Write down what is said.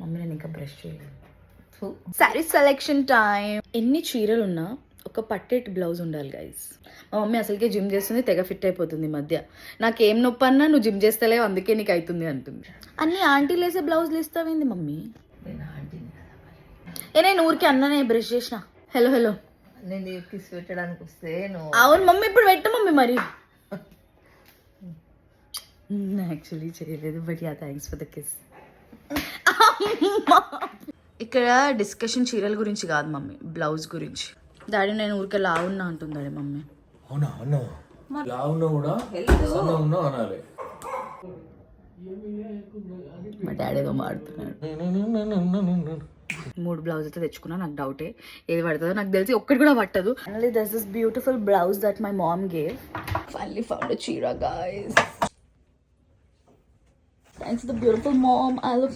Mummy నేను ఇంకా brush చేయలేదు. Sari selection time. ఎన్ని చీరలు ఉన్నా ఒక పట్టేటి బ్లౌజ్ ఉండాలి గైస్. మా మమ్మీ అసలుకే జిమ్ చేస్తుంది, తెగ ఫిట్ అయిపోతుంది ఈ మధ్య. నాకేం నొప్పి అన్నా నువ్వు జిమ్ చేస్తలేవు అందుకే నీకు అవుతుంది అంటుంది. అన్ని ఆంటీలు వేసే బ్లౌజులు ఇస్తావేంది మమ్మీ? నేను ఊరికి అన్ననే బ్రష్ చేసిన. హలో హలో నేను కిస్ పెట్టడానికి వస్తే నువ్వు అవును మమ్మీ ఇప్పుడు పెట్టు మమ్మీ. మరి యాక్చువల్లీ చేయలేదు, but yeah thanks for the kiss. ఇక్కడ డిస్కషన్ చీరల గురించి కాదు మమ్మీ, బ్లౌజ్ గురించి. డాడీ నేను ఊరికే లావున్నా అంటుంది డాడీ మమ్మీ. అవునా అన్నా లావున్నా కూడా ఉన్నా అనాలి. మా డాడీ ఏదో మాడుతున్నాడు. 3 బ్లౌజులతో తెచ్చుకున్నా, నాకు డౌటే ఏది పడుతుందో. నాకు తెలిసి ఒక్కటి కూడా పట్టదు. Finally this is beautiful blouse that my mom gave. Finally found a చీర guys. Thanks to the beautiful mom. I love